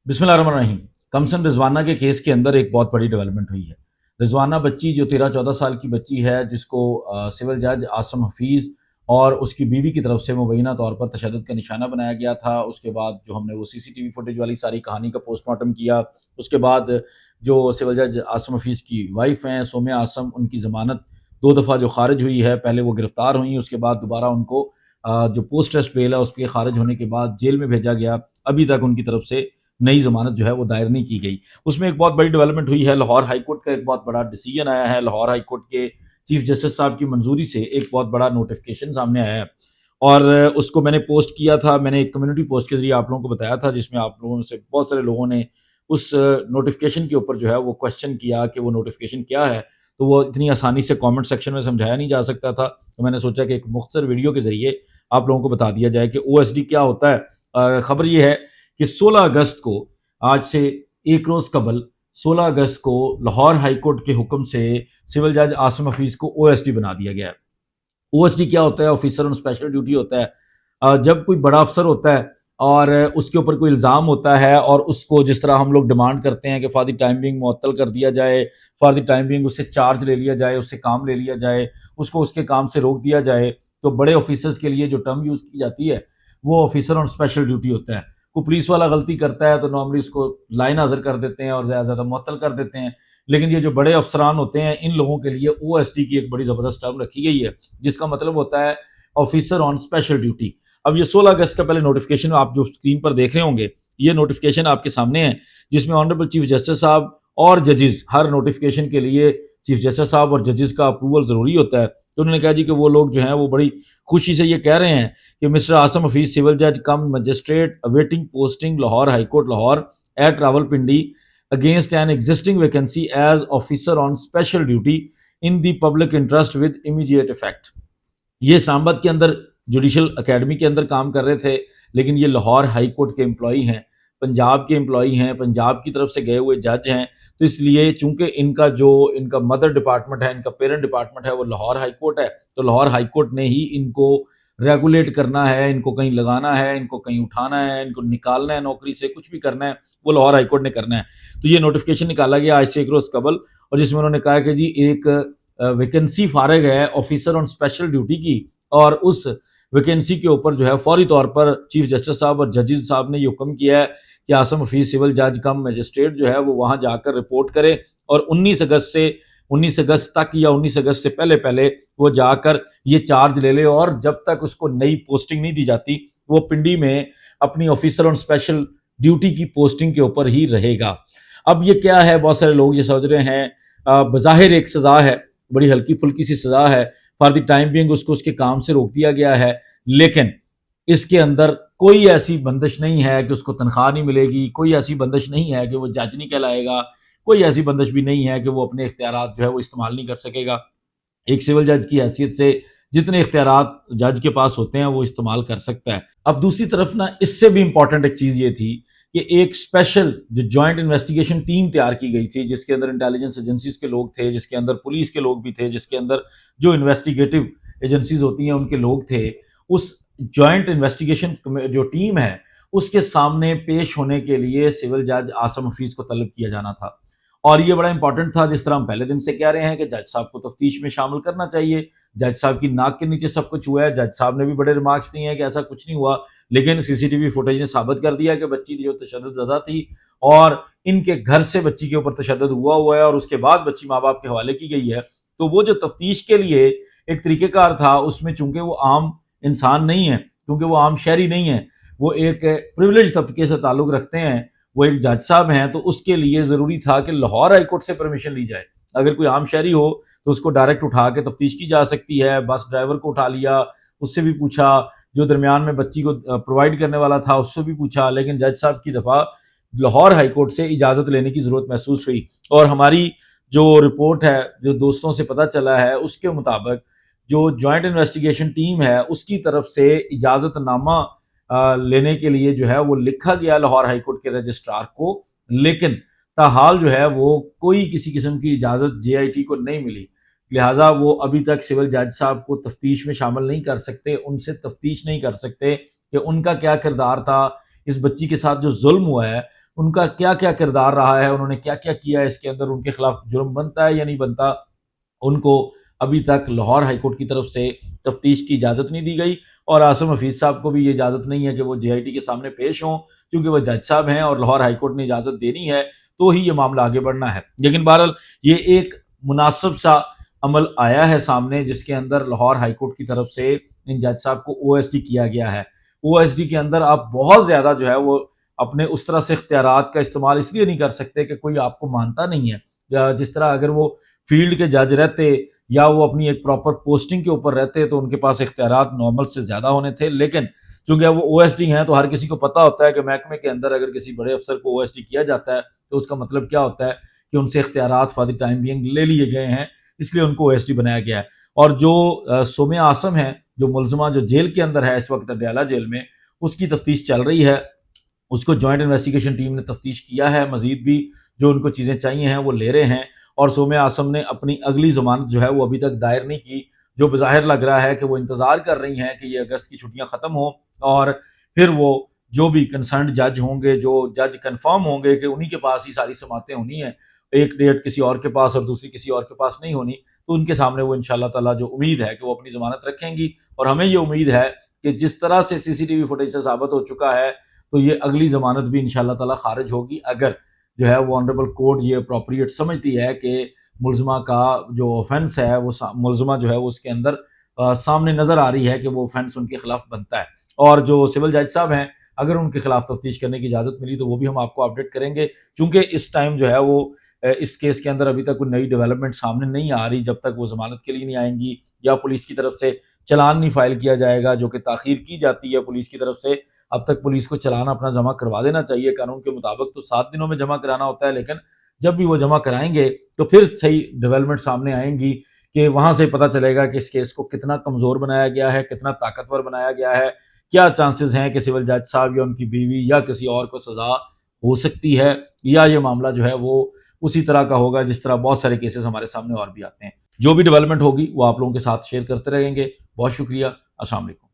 बिस्मिल्लाह रहमान रहीम। कमसन रिजवाना के केस के अंदर एक बहुत बड़ी डेवलपमेंट हुई है। रिजवाना बच्ची जो 13-14 साल की बच्ची है, जिसको सिविल जज आसम हफीज़ और उसकी बीवी की तरफ से मुबैना तौर पर तशद्दुद का निशाना बनाया गया था। उसके बाद जो हमने वो सीसीटीवी फुटेज वाली सारी कहानी का पोस्टमार्टम किया, उसके बाद जो सिविल जज आसम हफीज़ की वाइफ हैं सोम्या आसम, उनकी ज़मानत 2 दफ़ा जो खारिज हुई है, पहले वो गिरफ़्तार हुई, उसके बाद दोबारा उनको जो पोस्ट टेस्ट बेल है उसके खारिज होने के बाद जेल में भेजा गया। अभी तक उनकी तरफ से नई ज़मानत जो है वो दायर नहीं की गई। उसमें एक बहुत बड़ी डेवलपमेंट हुई है, लाहौर हाई कोर्ट का एक बहुत बड़ा डिसीजन आया है। लाहौर हाई कोर्ट के चीफ जस्टिस साहब की मंजूरी से एक बहुत बड़ा नोटिफिकेशन सामने आया है और उसको मैंने पोस्ट किया था। मैंने एक कम्युनिटी पोस्ट के जरिए आप लोगों को बताया था, जिसमें आप लोगों में से बहुत सारे लोगों ने उस नोटिफिकेशन के ऊपर जो है वो क्वेश्चन किया कि वो नोटिफिकेशन क्या है। तो वो इतनी आसानी से कमेंट सेक्शन में समझाया नहीं जा सकता था, तो मैंने सोचा कि एक मुख्तसर वीडियो के जरिए आप लोगों को बता दिया जाए कि ओएसडी क्या होता है। खबर ये है कि 16 अगस्त को, आज से एक रोज़ कबल 16 अगस्त को लाहौर हाई कोर्ट के हुक्म से सिविल जज आसम हफीज़ को ओएसडी बना दिया गया है। ओएसडी क्या होता है? ऑफिसर ऑन स्पेशल ड्यूटी होता है। जब कोई बड़ा अफसर होता है और उसके ऊपर कोई इल्ज़ाम होता है और उसको जिस तरह हम लोग डिमांड करते हैं कि फॉर द टाइम बिंग मुअत्तल कर दिया जाए, फॉर द टाइम बिंग उससे चार्ज ले लिया जाए, उससे काम ले लिया जाए, उसको उसके काम से रोक दिया जाए, तो बड़े ऑफिसर्स के लिए जो टर्म यूज़ की जाती है वो ऑफिसर ऑन स्पेशल ड्यूटी होता है। कोई पुलिस वाला गलती करता है तो नॉर्मली उसको लाइन हाज़िर कर देते हैं और ज़्यादा मुअत्तल कर देते हैं। लेकिन ये जो बड़े अफसरान होते हैं, इन लोगों के लिए ओएसडी की एक बड़ी ज़बरदस्त टर्म रखी गई है, जिसका मतलब होता है ऑफिसर ऑन स्पेशल ड्यूटी। अब ये 16 अगस्त का पहले नोटिफिकेशन आप जो स्क्रीन पर देख रहे होंगे, ये नोटिफिकेशन आपके सामने है, जिसमें ऑनरेबल चीफ जस्टिस साहब और जजेस, हर नोटिफिकेशन के लिए चीफ जस्टिस साहब और जजेस का अप्रूवल ज़रूरी होता है। तो उन्होंने कहा जी कि वो लोग जो हैं वो बड़ी खुशी से ये कह रहे हैं कि मिस्टर आसम हफीज सिविल जज cum magistrate awaiting posting Lahore high court Lahore at Rawalpindi against an existing vacancy as officer on special duty in the public interest with immediate effect। ये इस्लामाबाद के अंदर जुडिशल अकेडमी के अंदर काम कर रहे थे, लेकिन ये लाहौर हाई कोर्ट के एम्प्लॉई हैं, पंजाब के एम्प्लॉई हैं, पंजाब की तरफ से गए हुए जज हैं। तो इसलिए चूंकि इनका मदर डिपार्टमेंट है, इनका पेरेंट डिपार्टमेंट है वो लाहौर हाई कोर्ट है, तो लाहौर हाई कोर्ट ने ही इनको रेगुलेट करना है, इनको कहीं लगाना है, इनको कहीं उठाना है, इनको निकालना है नौकरी से, कुछ भी करना है वो लाहौर हाई कोर्ट ने करना है। तो ये नोटिफिकेशन निकाला गया आज से एक रोज़ कबल, और जिसमें उन्होंने कहा कि जी एक वैकेंसी फारिग है ऑफिसर ऑन स्पेशल ड्यूटी की, और उस वैकेंसी के ऊपर जो है फौरी तौर पर चीफ जस्टिस साहब और जजेस साहब ने ये हुक्म किया है कि आसम हफीज सिविल जज कम मजिस्ट्रेट जो है वो वहाँ जाकर रिपोर्ट करे, और 19 अगस्त तक या 19 अगस्त से पहले पहले वो जाकर ये चार्ज ले ले, और जब तक उसको नई पोस्टिंग नहीं दी जाती वो पिंडी में अपनी ऑफिसर ऑन स्पेशल ड्यूटी की पोस्टिंग के ऊपर ही रहेगा। अब ये क्या है, बहुत सारे लोग ये समझ रहे हैं बज़ाहिर एक सज़ा है, बड़ी हल्की फुल्की सी सज़ा है, फॉर द टाइम बिंग उसको उसके काम से रोक दिया गया है, लेकिन इसके अंदर कोई ऐसी बंदिश नहीं है कि उसको तनख्वाह नहीं मिलेगी, कोई ऐसी बंदिश नहीं है कि वो जज नहीं कहलाएगा, कोई ऐसी बंदिश भी नहीं है कि वो अपने इख्तियारात जो है वो इस्तेमाल नहीं कर सकेगा। एक सिविल जज की हैसियत से जितने इख्तियारात जज के पास होते हैं वो इस्तेमाल कर सकता है। अब दूसरी तरफ ना, इससे भी इंपॉर्टेंट एक चीज़ ये थी कि एक स्पेशल जो जॉइंट इन्वेस्टिगेशन टीम तैयार की गई थी, जिसके अंदर इंटेलिजेंस एजेंसीज के लोग थे, जिसके अंदर पुलिस के लोग भी थे, जिसके अंदर जो इन्वेस्टिगेटिव एजेंसीज होती हैं उनके लोग थे। उस जॉइंट इन्वेस्टिगेशन जो टीम है उसके सामने पेश होने के लिए सिविल जज आसम हफीज को तलब किया जाना था, और ये बड़ा इंपॉर्टेंट था। जिस तरह हम पहले दिन से कह रहे हैं कि जज साहब को तफ्तीश में शामिल करना चाहिए, जज साहब की नाक के नीचे सब कुछ हुआ है, जज साहब ने भी बड़े रिमार्क्स दिए हैं कि ऐसा कुछ नहीं हुआ, लेकिन सीसीटीवी फुटेज ने साबित कर दिया कि बच्ची जो तशद्दुद ज़दा थी और इनके घर से बच्ची के ऊपर तशद्दुद हुआ है, और उसके बाद बच्ची माँ बाप के हवाले की गई है। तो वो जो तफ्तीश के लिए एक तरीक़ेकार था, उसमें चूंकि वो आम इंसान नहीं है, क्योंकि वो आम शहरी नहीं है, वो एक प्रिविलेज तबके से ताल्लुक़ रखते हैं, वो एक जज साहब हैं, तो उसके लिए ज़रूरी था कि लाहौर हाई कोर्ट से परमिशन ली जाए। अगर कोई आम शहरी हो तो उसको डायरेक्ट उठा के तफ्तीश की जा सकती है, बस ड्राइवर को उठा लिया, उससे भी पूछा, जो दरमियान में बच्ची को प्रोवाइड करने वाला था उससे भी पूछा, लेकिन जज साहब की दफ़ा लाहौर हाई कोर्ट से इजाज़त लेने की ज़रूरत महसूस हुई। और हमारी जो रिपोर्ट है, जो दोस्तों से पता चला है, उसके मुताबिक जो जॉइंट इन्वेस्टिगेशन टीम है उसकी तरफ से इजाज़तनामा लेने के लिए जो है वो लिखा गया लाहौर हाई कोर्ट के रजिस्ट्रार को, लेकिन ताहाल जो है वो कोई किसी किस्म की इजाज़त जेआईटी को नहीं मिली, लिहाजा वो अभी तक सिविल जज साहब को तफ्तीश में शामिल नहीं कर सकते, उनसे तफ्तीश नहीं कर सकते कि उनका क्या किरदार था اس بچی کے ساتھ جو ظلم ہوا ہے ان کا کیا کیا کردار رہا ہے، انہوں نے کیا کیا کیا ہے اس کے اندر، ان کے خلاف جرم بنتا ہے یا نہیں بنتا، ان کو ابھی تک لاہور ہائی کورٹ کی طرف سے تفتیش کی اجازت نہیں دی گئی، اور عاصم حفیظ صاحب کو بھی یہ اجازت نہیں ہے کہ وہ JIT کے سامنے پیش ہوں، کیونکہ وہ جج صاحب ہیں اور لاہور ہائی کورٹ نے اجازت دینی ہے تو ہی یہ معاملہ آگے بڑھنا ہے۔ لیکن بہرحال یہ ایک مناسب سا عمل آیا ہے سامنے، جس کے اندر لاہور ہائی کورٹ کی طرف سے ان جج صاحب کو OSD کیا گیا ہے۔ OSD کے اندر آپ بہت زیادہ جو ہے وہ اپنے اس طرح سے اختیارات کا استعمال اس لیے نہیں کر سکتے کہ کوئی آپ کو مانتا نہیں ہے، یا جس طرح اگر وہ فیلڈ کے جج رہتے یا وہ اپنی ایک پراپر پوسٹنگ کے اوپر رہتے تو ان کے پاس اختیارات نارمل سے زیادہ ہونے تھے، لیکن چونکہ وہ OSD ہیں تو ہر کسی کو پتا ہوتا ہے کہ محکمے کے اندر اگر کسی بڑے افسر کو OSD کیا جاتا ہے تو اس کا مطلب کیا ہوتا ہے کہ ان سے اختیارات فار دی ٹائم بینگ لے لیے گئے ہیں، اس لیے ان کو OSD بنایا گیا ہے۔ اور جو سومیہ عاصم ہے، جو ملزمہ جو جیل کے اندر ہے اس وقت اڈیالہ جیل میں، اس کی تفتیش چل رہی ہے، اس کو جوائنٹ انویسٹیگیشن ٹیم نے تفتیش کیا ہے، مزید بھی جو ان کو چیزیں چاہیے ہیں وہ لے رہے ہیں، اور سومیہ عاصم نے اپنی اگلی ضمانت جو ہے وہ ابھی تک دائر نہیں کی، جو بظاہر لگ رہا ہے کہ وہ انتظار کر رہی ہیں کہ یہ اگست کی چھٹیاں ختم ہوں اور پھر وہ جو بھی کنسرنڈ جج ہوں گے، جو جج کنفرم ہوں گے کہ انہی کے پاس ہی ساری سماعتیں ہونی ہیں، ایک ڈیٹ کسی اور کے پاس اور دوسری کسی اور کے پاس نہیں ہونی، تو ان کے سامنے وہ انشاءاللہ تعالیٰ جو امید ہے کہ وہ اپنی ضمانت رکھیں گی، اور ہمیں یہ امید ہے کہ جس طرح سے CCTV فوٹیج سے ثابت ہو چکا ہے تو یہ اگلی ضمانت بھی انشاءاللہ تعالیٰ خارج ہوگی، اگر جو ہے وہ آنریبل کورٹ یہ اپروپریٹ سمجھتی ہے کہ ملزمہ کا جو آفینس ہے وہ ملزمہ جو ہے وہ اس کے اندر سامنے نظر آ رہی ہے کہ وہ آفینس ان کے خلاف بنتا ہے۔ اور جو سول جج صاحب ہیں، اگر ان کے خلاف تفتیش کرنے کی اجازت ملی تو وہ بھی ہم آپ کو اپڈیٹ کریں گے، چونکہ اس ٹائم جو ہے وہ اس کیس کے اندر ابھی تک کوئی نئی ڈیولپمنٹ سامنے نہیں آ رہی، جب تک وہ ضمانت کے لیے نہیں آئیں گی یا پولیس کی طرف سے چلان نہیں فائل کیا جائے گا، جو کہ تاخیر کی جاتی ہے پولیس کی طرف سے۔ اب تک پولیس کو چلان اپنا جمع کروا دینا چاہیے، قانون کے مطابق تو 7 دنوں میں جمع کرانا ہوتا ہے، لیکن جب بھی وہ جمع کرائیں گے تو پھر صحیح ڈیولپمنٹ سامنے آئیں گی کہ وہاں سے پتہ چلے گا کہ اس کیس کو کتنا کمزور بنایا گیا ہے، کتنا طاقتور بنایا گیا ہے، کیا چانسز ہیں کہ سول جج صاحب یا ان کی بیوی یا کسی اور کو سزا ہو سکتی ہے، یا یہ معاملہ جو ہے وہ اسی طرح کا ہوگا جس طرح بہت سارے کیسز ہمارے سامنے اور بھی آتے ہیں۔ جو بھی ڈیولپمنٹ ہوگی وہ آپ لوگوں کے ساتھ شیئر کرتے رہیں گے۔ بہت شکریہ، السلام علیکم۔